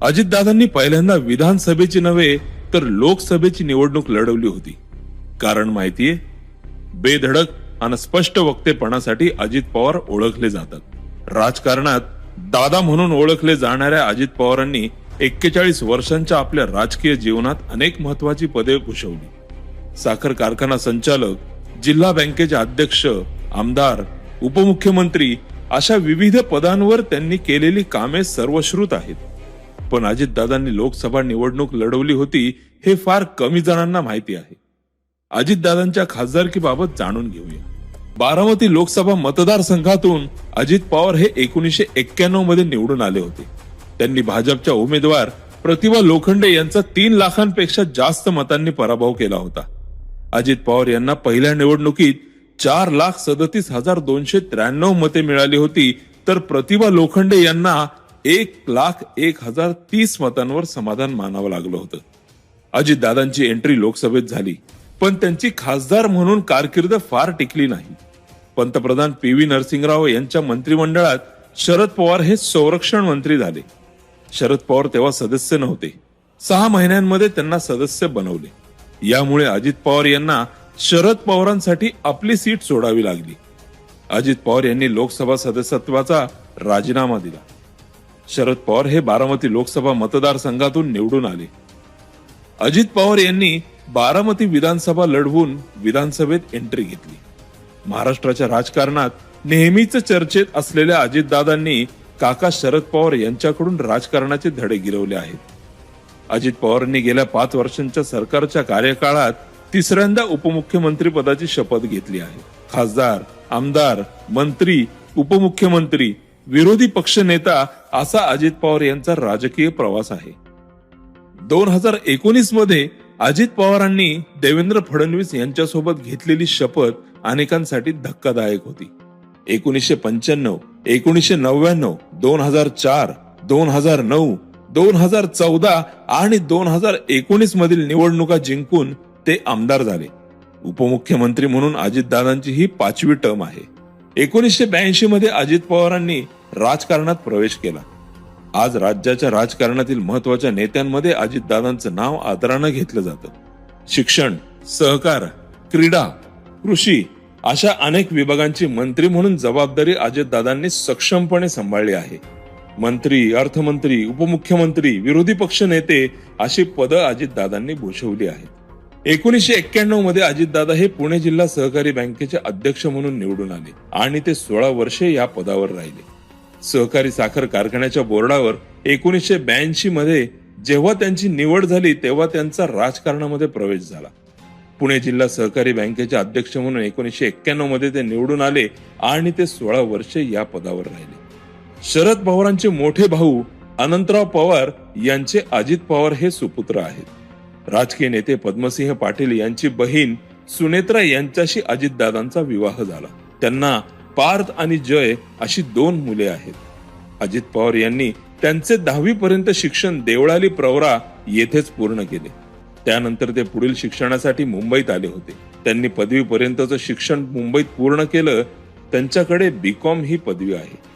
अजितदादांनी पहिल्यांदा विधानसभेची नव्हे तर लोकसभेची निवडणूक लढवली होती. कारण माहितीये, बेधडक आणि स्पष्ट वक्तेपणासाठी अजित पवार ओळखले जातात. राजकारणात दादा म्हणून ओळखले जाणाऱ्या अजित पवारांनी 41 वर्षांच्या आपल्या राजकीय जीवनात अनेक महत्वाची पदे भूषवली. साखर कारखाना संचालक, जिल्हा बँकेचे अध्यक्ष, आमदार, उपमुख्यमंत्री अशा विविध पदांवर त्यांनी केलेली कामे सर्वश्रुत आहेत. पण अजितदादांनी लोकसभा निवडणूक लढवली होती हे फार कमी जणांना माहिती आहे. अजितदादांच्या खासदारकीबाबत जाणून घेऊया. बारामती लोकसभा मतदारसंघातून अजित पवार हे 1991 मध्ये निवडून आले होते. त्यांनी भाजपच्या उमेदवार प्रतिभा लोखंडे यांचा 3 लाखांपेक्षा जास्त मतांनी पराभव केला होता. अजित पवार यांना पहिल्या निवडणुकीत 4,37,293 मते मिळाली होती, तर प्रतिभा लोखंडे यांना 1,01,030 मतांवर समाधान मानावं लागलं होतं. अजितदादांची एंट्री लोकसभेत झाली, पण त्यांची खासदार म्हणून कारकीर्द फार टिकली नाही. पंतप्रधान PV नरसिंहराव यांच्या मंत्रिमंडळात शरद पवार हे संरक्षण मंत्री झाले. शरद पवार तेव्हा सदस्य नव्हते. 6 महिन्यांमध्ये त्यांना सदस्य बनवले. यामुळे अजित पवार यांना शरद पवारांसाठी आपली सीट सोडावी लागली. अजित पवार यांनी लोकसभा सदस्यत्वाचा राजीनामा दिला. शरद पवार हे बारामती लोकसभा मतदारसंघातून निवडून आले. अजित पवार यांनी बारामती विधानसभा लढवून विधानसभेत एंट्री घेतली. महाराष्ट्राच्या राजकारणात नेहमीच चर्चेत असलेल्या अजितदादांनी काका शरद पवार यांच्याकडून राजकारणाचे धडे गिरवले आहेत. अजित पवारांनी गेल्या 5 वर्षांच्या सरकारच्या कार्यकाळात 3ऱ्यांदा उपमुख्यमंत्री पदाची शपथ घेतली आहे. खासदार, आमदार, मंत्री, उपमुख्यमंत्री, विरोधी पक्षनेता असा अजित पवार यांचा राजकीय प्रवास आहे. 2019 मध्ये अजित पवारांनी देवेंद्र फडणवीस यांच्यासोबत घेतलेली शपथ अनेकांसाठी धक्कादायक होती. 1995, 1999, 2004, 2009, 2014 आणि 2019 मधील निवडणुका जिंकून ते आमदार झाले. उपमुख्यमंत्री म्हणून अजितदादांची ही 5वी टर्म आहे. 1982 मध्ये अजित पवारांनी राजकारणात प्रवेश केला. आज राज्याच्या राजकारणातील महत्वाच्या नेत्यांमध्ये अजितदादांचं नाव आदरानं घेतलं जातं. शिक्षण, सहकार, क्रीडा, कृषी अशा अनेक विभागांची मंत्री म्हणून जबाबदारी अजितदादांनी सक्षमपणे सांभाळली आहे. मंत्री, अर्थमंत्री, उपमुख्यमंत्री, विरोधी पक्ष नेते अशी पदं अजितदादांनी भूषवली आहेत. 1991 मध्ये अजितदादा हे पुणे जिल्हा सहकारी बँकेचे अध्यक्ष म्हणून निवडून आले आणि ते 16 वर्षे या पदावर राहिले. सहकारी साखर कारखान्याच्या बोर्डावर 1982 मध्ये जेव्हा त्यांची निवड झाली तेव्हा त्यांचा राजकारणामध्ये प्रवेश झाला. पुणे जिल्हा सहकारी बँकेचे अध्यक्ष म्हणून 1991 मध्ये ते निवडून आले आणि ते 16 वर्षे या पदावर राहिले. शरद पवारांचे मोठे भाऊ अनंतराव पवार यांचे अजित पवार हे सुपुत्र आहेत. राजकीय नेते पद्मसिंह पाटील यांची बहीण सुनेत्रा यांच्याशी अजितदादांचा विवाह झाला. त्यांना पार्थ आणि जय अशी 2 मुले आहेत. अजित पवार यांनी त्यांचे 10वी पर्यंत शिक्षण देवळाली प्रवरा येथेच पूर्ण केले. त्यानंतर ते पुढील शिक्षणासाठी मुंबईत आले होते. त्यांनी 5वी पर्यंतचं शिक्षण मुंबईत पूर्ण केलं. त्यांच्याकडे BCom ही पदवी आहे.